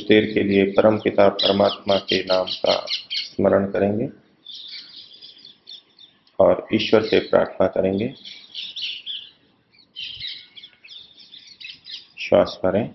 देर के लिए परम पिता परमात्मा के नाम का स्मरण करेंगे और ईश्वर से प्रार्थना करेंगे। श्वास भरें।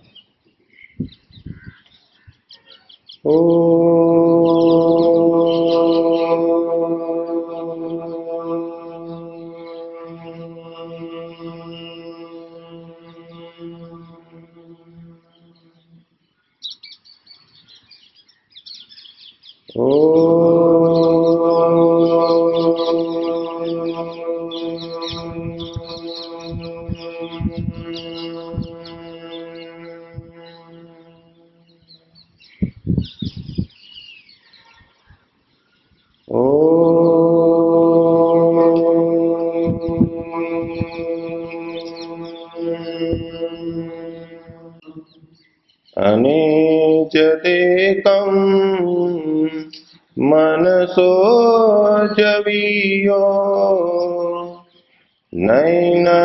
अनेजदेकं मनसो जवीयो नैनस्तेवा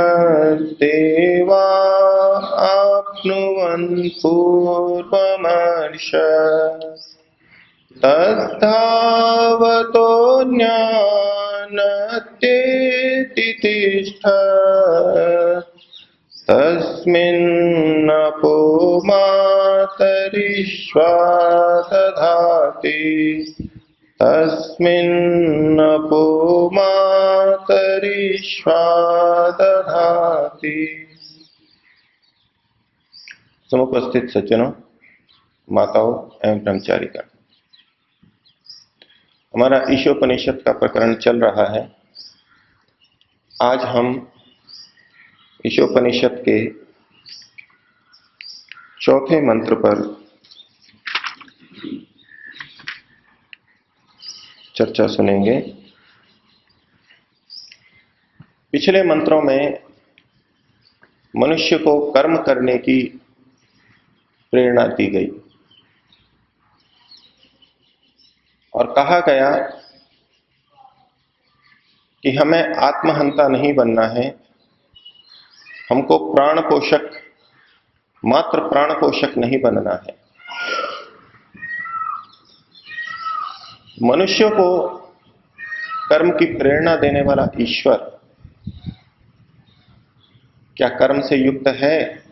आप्नुवन् पूर्वमर्श तद्धावतो ज्ञानत्येति तिष्ठत् तस्मिन्नपो मातरिश्वा दधाति तस्मिन्नपो मातरिश्वा दधाति। समुपस्थित सज्जनों, माताओं एवं ब्रह्मचारिका, हमारा ईशोपनिषद का प्रकरण चल रहा है। आज हम ईशोपनिषद के चौथे मंत्र पर चर्चा सुनेंगे। पिछले मंत्रों में मनुष्य को कर्म करने की प्रेरणा दी गई और कहा गया कि हमें आत्महंता नहीं बनना है, हमको प्राण पोषक, मात्र प्राण पोषक नहीं बनना है। मनुष्य को कर्म की प्रेरणा देने वाला ईश्वर क्या कर्म से युक्त है?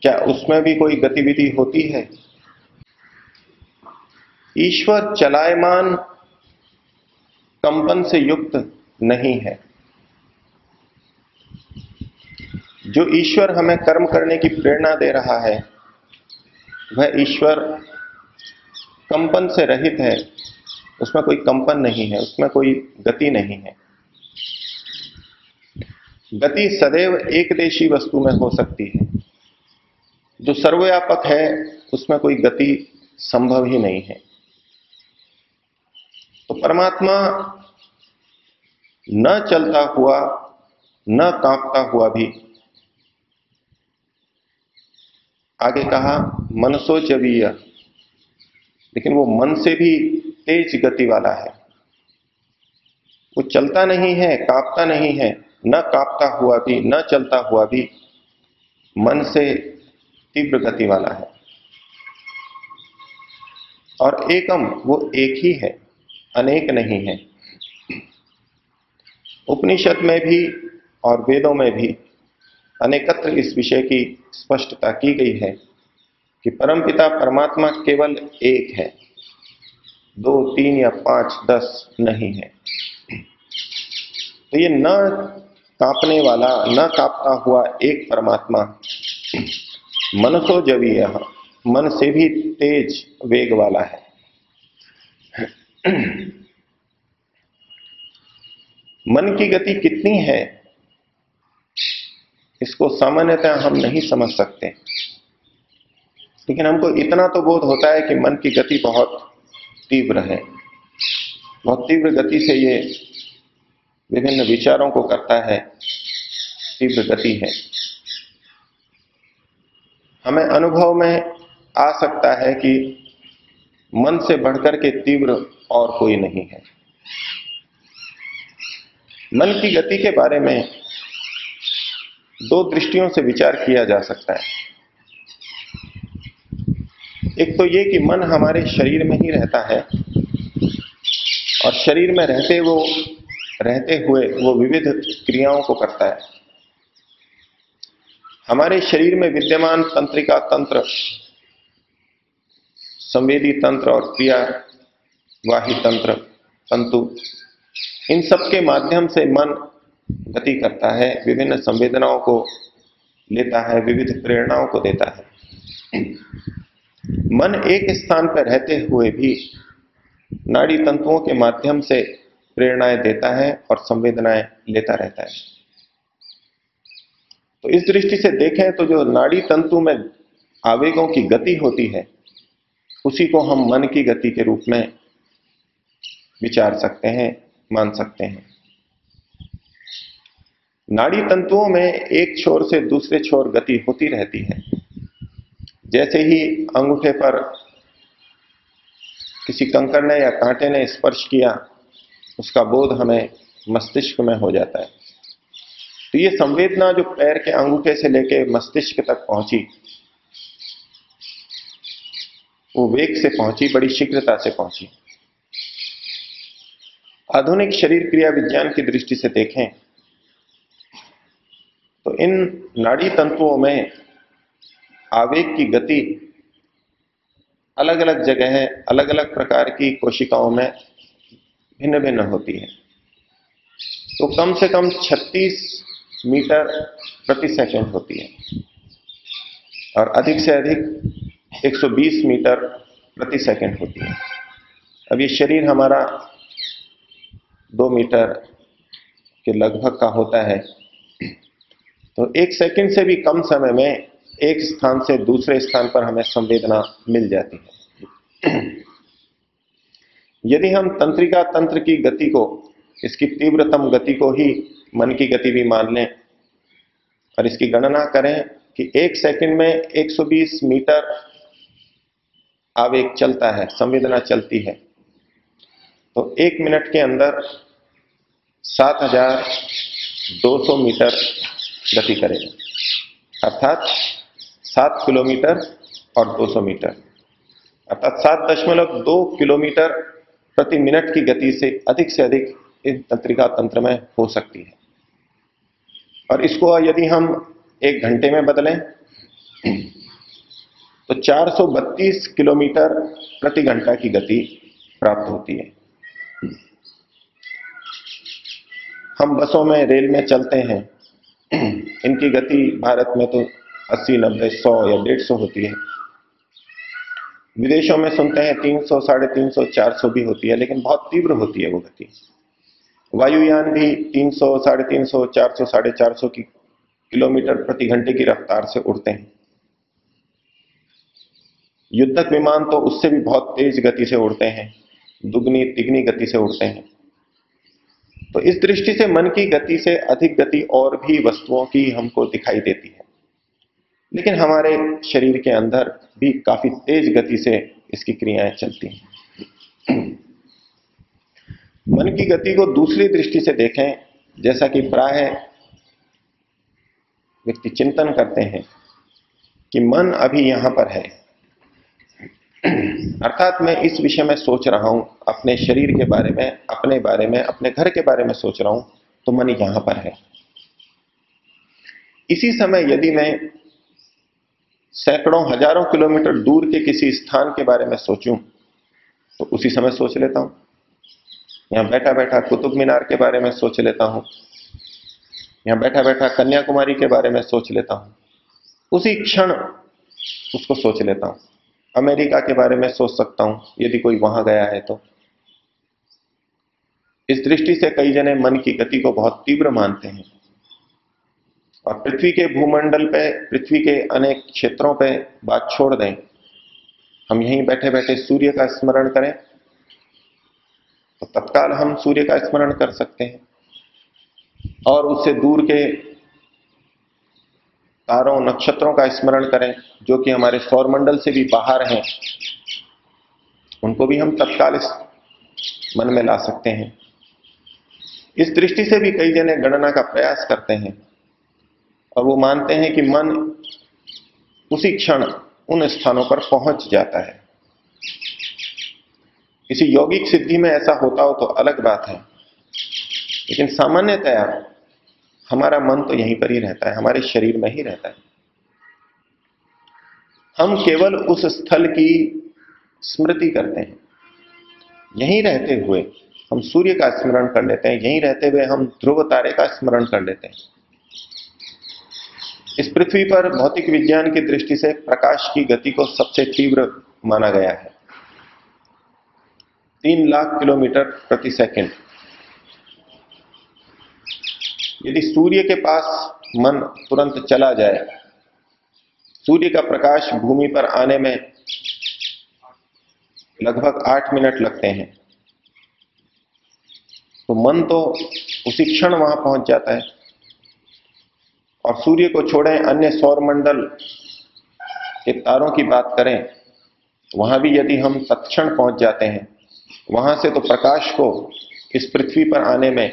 क्या उसमें भी कोई गतिविधि होती है? ईश्वर चलायमान कंपन से युक्त नहीं है। जो ईश्वर हमें कर्म करने की प्रेरणा दे रहा है वह ईश्वर कंपन से रहित है। उसमें कोई कंपन नहीं है, उसमें कोई गति नहीं है। गति सदैव एकदेशी वस्तु में हो सकती है। जो सर्वव्यापक है उसमें कोई गति संभव ही नहीं है। तो परमात्मा न चलता हुआ, न कांपता हुआ भी, आगे कहा मनसो जवीय, लेकिन वो मन से भी तेज गति वाला है। वो चलता नहीं है, कांपता नहीं है, न कांपता हुआ भी, न चलता हुआ भी, मन से तीव्र गति वाला है। और एकम, वो एक ही है, अनेक नहीं है। उपनिषद में भी और वेदों में भी अनेकत्र इस विषय की स्पष्टता की गई है कि परमपिता परमात्मा केवल एक है, 2, 3 या 5, 10 नहीं है। तो ये न कांपने वाला, न कांपता हुआ एक परमात्मा मनसो जवीय, मन से भी तेज वेग वाला है। मन की गति कितनी है इसको सामान्यतः हम नहीं समझ सकते, लेकिन हमको इतना तो बोध होता है कि मन की गति बहुत तीव्र है। बहुत तीव्र गति से ये विभिन्न विचारों को करता है, तीव्र गति है। हमें अनुभव में आ सकता है कि मन से बढ़कर के तीव्र और कोई नहीं है। मन की गति के बारे में 2 दृष्टियों से विचार किया जा सकता है। एक तो ये कि मन हमारे शरीर में ही रहता है और शरीर में रहते हुए वो विविध क्रियाओं को करता है। हमारे शरीर में विद्यमान तंत्रिका तंत्र, संवेदी तंत्र और क्रियावाही तंत्र, तंतु, इन सब के माध्यम से मन गति करता है, विभिन्न संवेदनाओं को लेता है, विविध प्रेरणाओं को देता है। मन एक स्थान पर रहते हुए भी नाड़ी तंतुओं के माध्यम से प्रेरणाएं देता है और संवेदनाएं लेता रहता है। तो इस दृष्टि से देखें तो जो नाड़ी तंतु में आवेगों की गति होती है, उसी को हम मन की गति के रूप में विचार सकते हैं, मान सकते हैं। नाड़ी तंतुओं में एक छोर से दूसरे छोर गति होती रहती है। जैसे ही अंगूठे पर किसी कंकड़ ने या कांटे ने स्पर्श किया, उसका बोध हमें मस्तिष्क में हो जाता है। तो ये संवेदना जो पैर के अंगूठे से लेके मस्तिष्क तक पहुंची, वो वेग से पहुंची, बड़ी शीघ्रता से पहुंची। आधुनिक शरीर क्रिया विज्ञान की दृष्टि से देखें तो इन नाड़ी तंतुओं में आवेग की गति अलग अलग जगह है, अलग अलग प्रकार की कोशिकाओं में भिन्न भिन्न होती है। तो कम से कम 36 मीटर प्रति सेकंड होती है और अधिक से अधिक 120 मीटर प्रति सेकंड होती है। अब ये शरीर हमारा 2 मीटर के लगभग का होता है, तो 1 सेकंड से भी कम समय में एक स्थान से दूसरे स्थान पर हमें संवेदना मिल जाती है। यदि हम तंत्रिका तंत्र की गति को, इसकी तीव्रतम गति को ही मन की गति भी मान लें और इसकी गणना करें कि 1 सेकंड में 120 मीटर आवेग चलता है, संवेदना चलती है, तो 1 मिनट के अंदर 7200 मीटर गति करेगा, अर्थात 7 किलोमीटर और 200 मीटर, अर्थात 7.2 किलोमीटर प्रति मिनट की गति से अधिक इस तंत्रिका तंत्र में हो सकती है। और इसको यदि हम 1 घंटे में बदलें तो 432 किलोमीटर प्रति घंटा की गति प्राप्त होती है। हम बसों में, रेल में चलते हैं, इनकी गति भारत में तो 80, 90, 100 या 150 होती है। विदेशों में सुनते हैं 300, 350, 400 भी होती है, लेकिन बहुत तीव्र होती है वो गति। वायुयान भी 300, 350, 400, 450 की किलोमीटर प्रति घंटे की रफ्तार से उड़ते हैं। युद्धक विमान तो उससे भी बहुत तेज गति से उड़ते हैं, दुगनी तिगनी गति से उड़ते हैं। तो इस दृष्टि से मन की गति से अधिक गति और भी वस्तुओं की हमको दिखाई देती है, लेकिन हमारे शरीर के अंदर भी काफी तेज गति से इसकी क्रियाएं चलती हैं। मन की गति को दूसरी दृष्टि से देखें, जैसा कि प्रायः व्यक्ति चिंतन करते हैं कि मन अभी यहां पर है, अर्थात मैं इस विषय में सोच रहा हूं, अपने शरीर के बारे में, अपने बारे में, अपने घर के बारे में सोच रहा हूं, तो मन यहां पर है। इसी समय यदि मैं सैकड़ों हजारों किलोमीटर दूर के किसी स्थान के बारे में सोचूं, तो उसी समय सोच लेता हूं। यहां बैठा बैठा कुतुब मीनार के बारे में सोच लेता हूं, यहां बैठा बैठा कन्याकुमारी के बारे में सोच लेता हूं, उसी क्षण उसको सोच लेता हूं। अमेरिका के बारे में सोच सकता हूं यदि कोई वहां गया है तो। इस दृष्टि से कई जने मन की गति को बहुत तीव्र मानते हैं और पृथ्वी के भूमंडल पे, पृथ्वी के अनेक क्षेत्रों पे बात छोड़ दें, हम यहीं बैठे बैठे सूर्य का स्मरण करें तो तत्काल हम सूर्य का स्मरण कर सकते हैं, और उससे दूर के तारों, नक्षत्रों का स्मरण करें जो कि हमारे सौरमंडल से भी बाहर हैं, उनको भी हम तत्काल इस मन में ला सकते हैं। इस दृष्टि से भी कई जने गणना का प्रयास करते हैं और वो मानते हैं कि मन उसी क्षण उन स्थानों पर पहुंच जाता है। किसी यौगिक सिद्धि में ऐसा होता हो तो अलग बात है, लेकिन सामान्यतया हमारा मन तो यहीं पर ही रहता है, हमारे शरीर में ही रहता है। हम केवल उस स्थल की स्मृति करते हैं। यहीं रहते हुए हम सूर्य का स्मरण कर लेते हैं, यहीं रहते हुए हम ध्रुव तारे का स्मरण कर लेते हैं। इस पृथ्वी पर भौतिक विज्ञान की दृष्टि से प्रकाश की गति को सबसे तीव्र माना गया है, 3 लाख किलोमीटर प्रति सेकंड। यदि सूर्य के पास मन तुरंत चला जाए, सूर्य का प्रकाश भूमि पर आने में लगभग 8 मिनट लगते हैं, तो मन तो उसी क्षण वहां पहुंच जाता है। और सूर्य को छोड़ें, अन्य सौर मंडल के तारों की बात करें, वहां भी यदि हम तत्क्षण पहुंच जाते हैं, वहां से तो प्रकाश को इस पृथ्वी पर आने में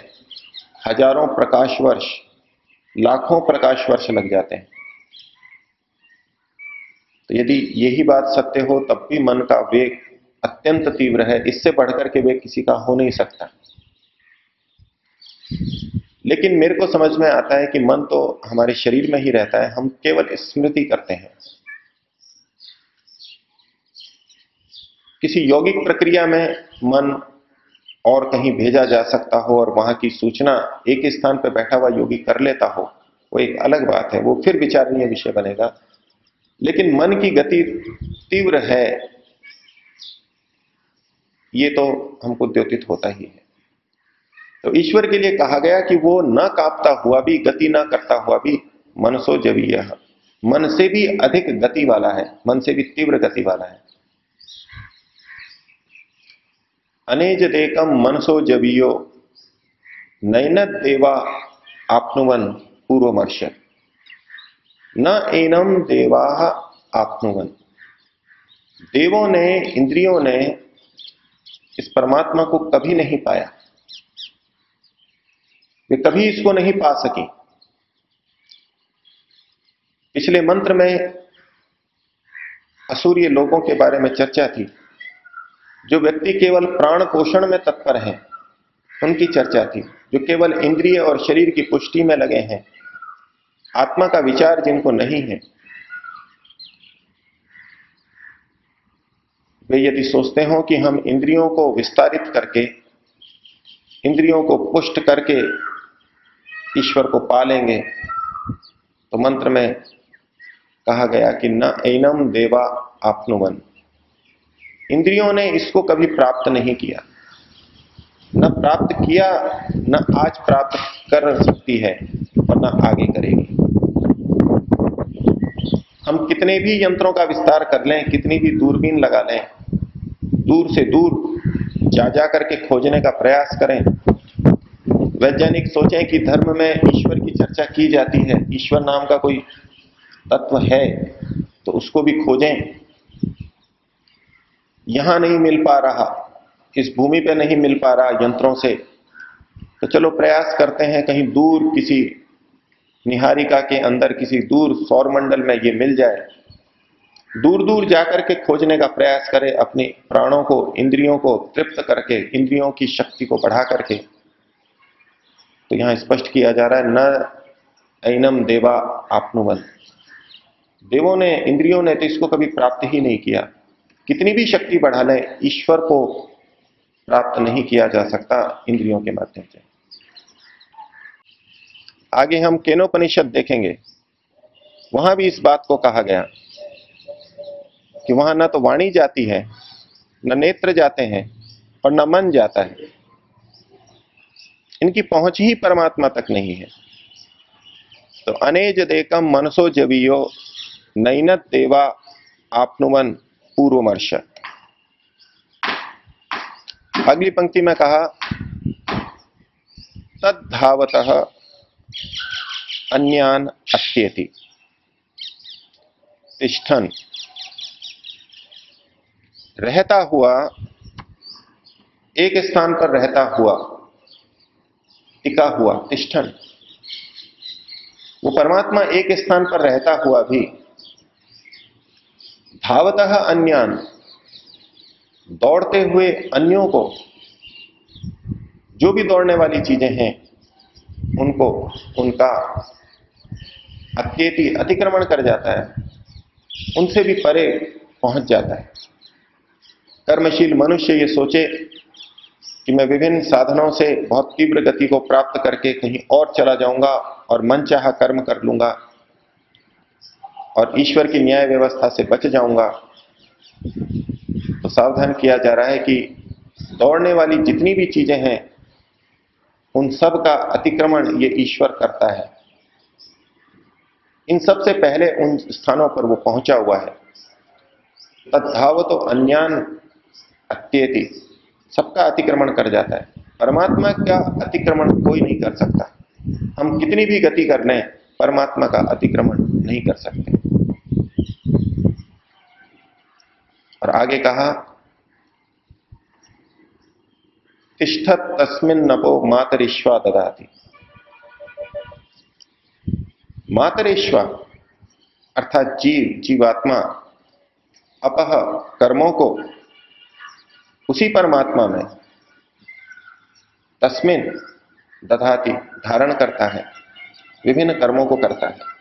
हजारों प्रकाश वर्ष, लाखों प्रकाश वर्ष लग जाते हैं। तो यदि यही बात सत्य हो, तब भी मन का वेग अत्यंत तीव्र है, इससे बढ़कर के वेग किसी का हो नहीं सकता। लेकिन मेरे को समझ में आता है कि मन तो हमारे शरीर में ही रहता है, हम केवल स्मृति करते हैं। किसी यौगिक प्रक्रिया में मन और कहीं भेजा जा सकता हो और वहां की सूचना एक स्थान पर बैठा हुआ योगी कर लेता हो, वो एक अलग बात है, वो फिर विचारणीय विषय बनेगा। लेकिन मन की गति तीव्र है, ये तो हमको द्योतित होता ही है। तो ईश्वर के लिए कहा गया कि वो न कांपता हुआ भी, गति न करता हुआ भी मनसो जवीय, मन से भी अधिक गति वाला है, मन से भी तीव्र गति वाला है। अनेज देकम मनसो जवीयो नैनद देवा आपनुवन पूर्वमर्श, न एनम देवा आपनुवन। देवों ने, इंद्रियों ने इस परमात्मा को कभी नहीं पाया, वे कभी इसको नहीं पा सकी। पिछले मंत्र में असुरीय लोगों के बारे में चर्चा थी। जो व्यक्ति केवल प्राण पोषण में तत्पर हैं, उनकी चर्चा थी। जो केवल इंद्रिय और शरीर की पुष्टि में लगे हैं, आत्मा का विचार जिनको नहीं है, वे यदि सोचते हो कि हम इंद्रियों को विस्तारित करके, इंद्रियों को पुष्ट करके ईश्वर को पा लेंगे, तो मंत्र में कहा गया कि न एनम देवा आपनुवन, इंद्रियों ने इसको कभी प्राप्त नहीं किया, न प्राप्त किया, न आज प्राप्त कर सकती है और न आगे करेगी। हम कितने भी यंत्रों का विस्तार कर लें, कितनी भी दूरबीन लगा लें, दूर से दूर जा करके खोजने का प्रयास करें, वैज्ञानिक सोचें कि धर्म में ईश्वर की चर्चा की जाती है, ईश्वर नाम का कोई तत्व है, तो उसको भी खोजें, यहां नहीं मिल पा रहा, इस भूमि पे नहीं मिल पा रहा यंत्रों से, तो चलो प्रयास करते हैं कहीं दूर किसी निहारिका के अंदर, किसी दूर सौरमंडल में ये मिल जाए। दूर दूर जाकर के खोजने का प्रयास करें, अपने प्राणों को, इंद्रियों को तृप्त करके, इंद्रियों की शक्ति को बढ़ा करके। तो यहां स्पष्ट किया जा रहा है, न ऐनम देवा आपनुवन, देवों ने, इंद्रियों ने तो इसको कभी प्राप्त ही नहीं किया। कितनी भी शक्ति बढ़ा ले, ईश्वर को प्राप्त नहीं किया जा सकता इंद्रियों के माध्यम से। आगे हम केनोपनिषद देखेंगे, वहां भी इस बात को कहा गया कि वहां न तो वाणी जाती है, न नेत्र जाते हैं, और न मन जाता है। इनकी पहुंच ही परमात्मा तक नहीं है। तो अनेज देकम मनसो जवीयो नैनत देवा आपनुवन पूर्वमर्श। अगली पंक्ति में कहा, तद्धावतः अन्यान अत्येति तिष्ठन, रहता हुआ, एक स्थान पर रहता हुआ, टिका हुआ, तिष्ठन। वो परमात्मा एक स्थान पर रहता हुआ भी धावतः अन्यान, दौड़ते हुए अन्यों को, जो भी दौड़ने वाली चीजें हैं उनको, उनका अत्येति, अतिक्रमण कर जाता है, उनसे भी परे पहुंच जाता है। कर्मशील मनुष्य ये सोचे कि मैं विभिन्न साधनों से बहुत तीव्र गति को प्राप्त करके कहीं और चला जाऊंगा और मनचाहा कर्म कर लूंगा और ईश्वर की न्याय व्यवस्था से बच जाऊंगा, तो सावधान किया जा रहा है कि दौड़ने वाली जितनी भी चीजें हैं उन सब का अतिक्रमण ये ईश्वर करता है। इन सब से पहले उन स्थानों पर वो पहुंचा हुआ है। तद्धावतो अन्यान अत्येति, सबका अतिक्रमण कर जाता है। परमात्मा का अतिक्रमण कोई नहीं कर सकता। हम कितनी भी गति कर लें, परमात्मा का अतिक्रमण नहीं कर सकते। और आगे कहा, तिष्ठत तस्मिन् नभो मातरिश्वा ददाति। मातरिश्वा अर्थात जीव, जीवात्मा अपह कर्मों को उसी परमात्मा में, तस्मिन् दधाति धारण करता है, विभिन्न कर्मों को करता है।